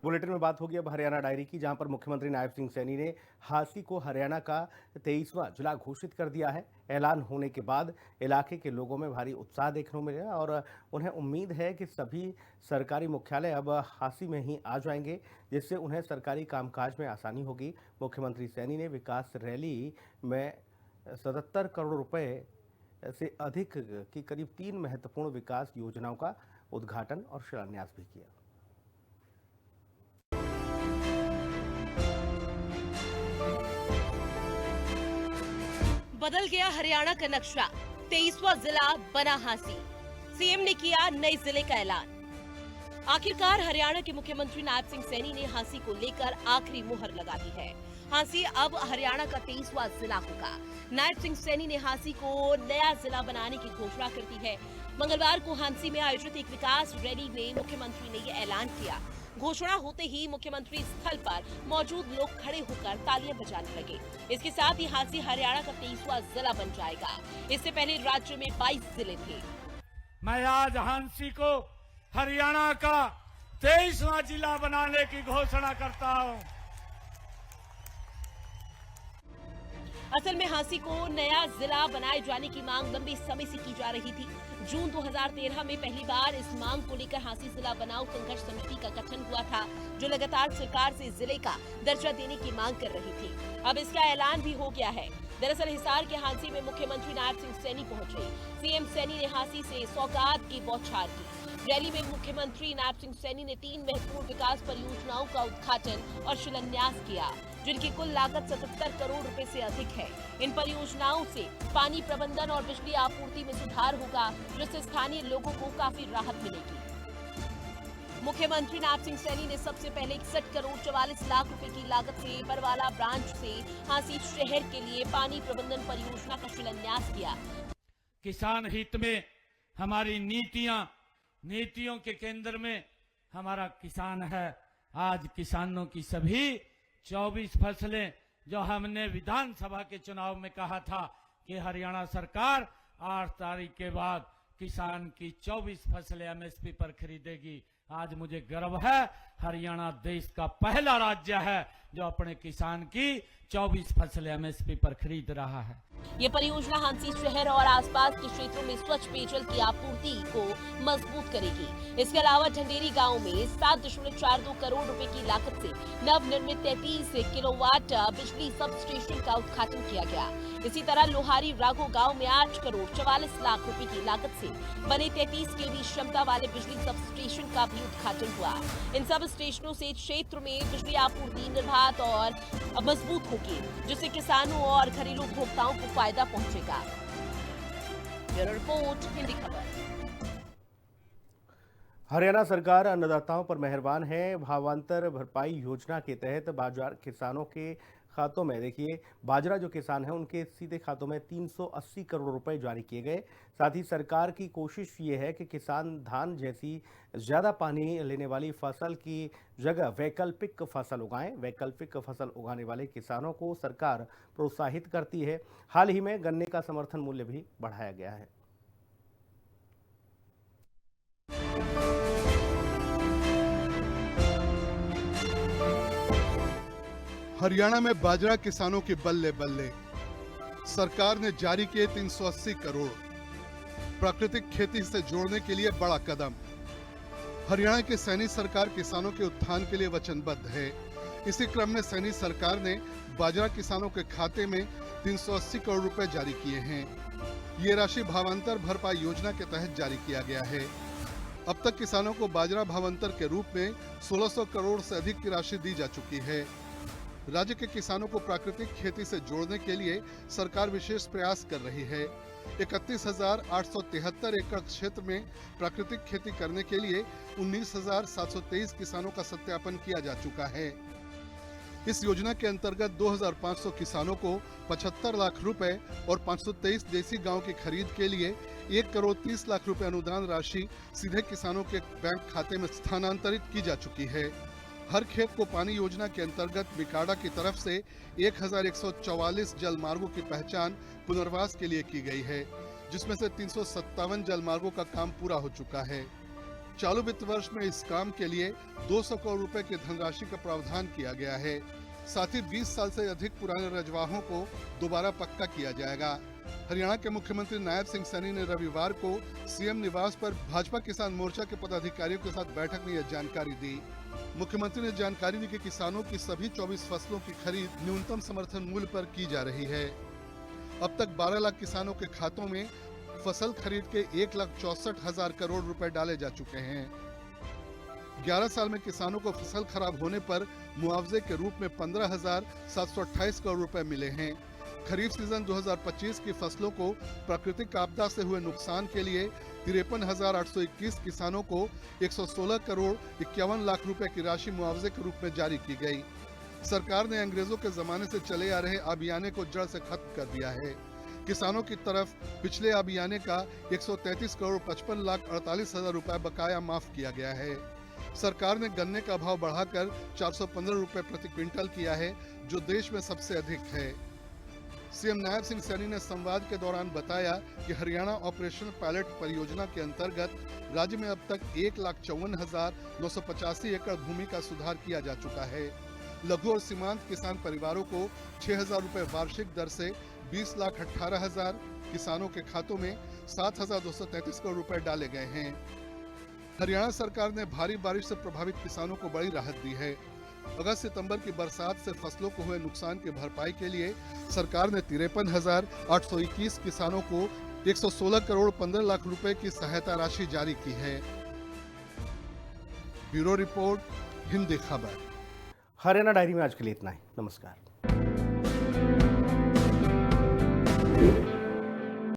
Bulletin में बात होगी अब हरियाणा डायरी की, जहां पर मुख्यमंत्री नायब सिंह सैनी ने हांसी को हरियाणा का 23वां जिला घोषित कर दिया है। ऐलान होने के बाद इलाके के लोगों में भारी उत्साह देखने को मिला और उन्हें उम्मीद है कि सभी सरकारी मुख्यालय अब हांसी में ही आ जाएंगे, जिससे उन्हें सरकारी कामकाज में आसानी होगी। मुख्यमंत्री सैनी ने विकास रैली में 77 करोड़ रुपए से अधिक की करीब 3 महत्वपूर्ण विकास योजनाओं का उद्घाटन और शिलान्यास भी किया। बदल गया हरियाणा का नक्शा, 23वां जिला बना हांसी। सीएम ने किया नए जिले का ऐलान। आखिरकार हरियाणा के मुख्यमंत्री नायब सिंह सैनी ने हांसी को लेकर आखिरी मुहर लगा दी है। हांसी अब हरियाणा का 23वां जिला होगा। नायब सिंह सैनी ने हांसी को नया जिला बनाने की घोषणा कर दी है। मंगलवार को हांसी में आयोजित एक विकास रैली में मुख्यमंत्री ने ये ऐलान किया। घोषणा होते ही मुख्यमंत्री स्थल पर मौजूद लोग खड़े होकर तालियां बजाने लगे। इसके साथ ही हांसी हरियाणा का 23वां जिला बन जाएगा। इससे पहले राज्य में 22 जिले थे। मैं आज हांसी को हरियाणा का 23वां जिला बनाने की घोषणा करता हूं। असल में हांसी को नया जिला बनाए जाने की मांग लंबे समय से की जा रही थी। जून 2013 में पहली बार इस मांग को लेकर हांसी जिला बनाओ संघर्ष समिति का गठन हुआ था, जो लगातार सरकार से जिले का दर्जा देने की मांग कर रही थी। अब इसका ऐलान भी हो गया है। दरअसल हिसार के हांसी में मुख्यमंत्री नायब सिंह सैनी पहुंचे। सीएम सैनी ने हांसी से सौगात की बौछार की। रैली में मुख्यमंत्री नायब सिंह सैनी ने 3 महत्वपूर्ण विकास परियोजनाओं का उद्घाटन और शिलान्यास किया, जिनकी कुल लागत 77 करोड़ रुपए से अधिक है। इन परियोजनाओं से पानी प्रबंधन और बिजली आपूर्ति में सुधार होगा, जिससे स्थानीय लोगों को काफी राहत मिलेगी। मुख्यमंत्री नायब सिंह सैनी ने सबसे पहले 61 करोड़ 44 लाख रुपए की लागत से बरवाला ब्रांच से हांसी शहर के लिए पानी प्रबंधन परियोजना का शिलान्यास किया। किसान हित में हमारी नीतियों के केंद्र में हमारा किसान है। आज किसानों की सभी 24 फसलें जो हमने विधानसभा के चुनाव में कहा था कि हरियाणा सरकार 8 तारीख के बाद किसान की 24 फसलें एमएसपी पर खरीदेगी। आज मुझे गर्व है, हरियाणा देश का पहला राज्य है जो अपने किसान की 24 फसलें एमएसपी पर खरीद रहा है। ये परियोजना हांसी शहर और आसपास के क्षेत्रों में स्वच्छ पेयजल की आपूर्ति को मजबूत करेगी। इसके अलावा ढंडेरी गांव में 7.42 करोड़ रुपए की लागत से नवनिर्मित 33 किलोवाट बिजली सब स्टेशन का उद्घाटन किया गया। इसी तरह लोहारी राघो गांव में 8 करोड़ 44 लाख रुपए की लागत से बने 33 केवी क्षमता वाले बिजली सब स्टेशन का भी उद्घाटन हुआ। इन सब स्टेशनों से क्षेत्र में बिजली आपूर्ति निर्बाध और मजबूत होगी, जिससे किसानों और घरेलू उपभोक्ताओं को फायदा पहुंचेगा। ब्यूरो रिपोर्ट, हिंदी खबर। हरियाणा सरकार अन्नदाताओं पर मेहरबान है। भावांतर भरपाई योजना के तहत बाजार किसानों के खातों में, देखिए, बाजरा जो किसान है उनके सीधे खातों में 380 करोड़ रुपए जारी किए गए। साथ ही सरकार की कोशिश ये है कि किसान धान जैसी ज़्यादा पानी लेने वाली फसल की जगह वैकल्पिक फसल उगाएं। वैकल्पिक फसल उगाने वाले किसानों को सरकार प्रोत्साहित करती है। हाल ही में गन्ने का समर्थन मूल्य भी बढ़ाया गया है। हरियाणा में बाजरा किसानों की बल्ले बल्ले। सरकार ने जारी किए 380 करोड़। प्राकृतिक खेती से जोड़ने के लिए बड़ा कदम। हरियाणा की सैनी सरकार किसानों के उत्थान के लिए वचनबद्ध है। इसी क्रम में सैनी सरकार ने बाजरा किसानों के खाते में 380 करोड़ रुपए जारी किए हैं। ये राशि भावांतर भरपाई योजना के तहत जारी किया गया है। अब तक किसानों को बाजरा भावांतर के रूप में 1600 करोड़ से अधिक की राशि दी जा चुकी है। राज्य के किसानों को प्राकृतिक खेती से जोड़ने के लिए सरकार विशेष प्रयास कर रही है। 31,873 एकड़ क्षेत्र में प्राकृतिक खेती करने के लिए 19,723 किसानों का सत्यापन किया जा चुका है। इस योजना के अंतर्गत 2,500 किसानों को 75 लाख रुपए और 523 देसी गांव की खरीद के लिए 1 करोड़ 30 लाख रुपए अनुदान राशि सीधे किसानों के बैंक खाते में स्थानांतरित की जा चुकी है। हर खेत को पानी योजना के अंतर्गत बिकाडा की तरफ से 1144 जल मार्गों की पहचान पुनर्वास के लिए की गई है, जिसमें से 357 जल मार्गों का काम पूरा हो चुका है। चालू वित्त वर्ष में इस काम के लिए 200 करोड़ रुपए की धनराशि का प्रावधान किया गया है। साथ ही 20 साल से अधिक पुराने रजवाहों को दोबारा पक्का किया जाएगा। हरियाणा के मुख्यमंत्री नायब सिंह सैनी ने रविवार को सीएम निवास पर भाजपा किसान मोर्चा के पदाधिकारियों के साथ बैठक में यह जानकारी दी। मुख्यमंत्री ने जानकारी दी कि किसानों की सभी 24 फसलों की खरीद न्यूनतम समर्थन मूल्य पर की जा रही है। अब तक 12 लाख किसानों के खातों में फसल खरीद के 1,64,000 करोड़ रुपए डाले जा चुके हैं। 11 साल में किसानों को फसल खराब होने पर मुआवजे के रूप में 15,728 करोड़ रुपए मिले हैं। खरीफ सीजन 2025 की फसलों को प्राकृतिक आपदा से हुए नुकसान के लिए 53,821 किसानों को 116 करोड़ 51 लाख रुपए की राशि मुआवजे के रूप में जारी की गई। सरकार ने अंग्रेजों के जमाने से चले आ रहे अभियाने को जड़ से खत्म कर दिया है। किसानों की तरफ पिछले अभियाने का 133 करोड़ 55 लाख 48 हजार रुपए बकाया माफ किया गया है। सरकार ने गन्ने का भाव बढ़ाकर 415 रुपए प्रति क्विंटल किया है, जो देश में सबसे अधिक है। सीएम नायब सिंह सैनी ने संवाद के दौरान बताया कि हरियाणा ऑपरेशन पायलट परियोजना के अंतर्गत राज्य में अब तक 1,54,985 एकड़ भूमि का सुधार किया जा चुका है। लघु और सीमांत किसान परिवारों को 6,000 रुपए वार्षिक दर से 20,18,000 किसानों के खातों में 7,233 करोड़ रुपए डाले गए हैं। हरियाणा सरकार ने भारी बारिश से प्रभावित किसानों को बड़ी राहत दी है। अगस्त सितंबर की बरसात से फसलों को हुए नुकसान की भरपाई के लिए सरकार ने 53,821 किसानों को 116 करोड़ 15 लाख रुपए की सहायता राशि जारी की है। ब्यूरो रिपोर्ट, हिंदी खबर। हरियाणा डायरी में आज के लिए इतना ही। नमस्कार।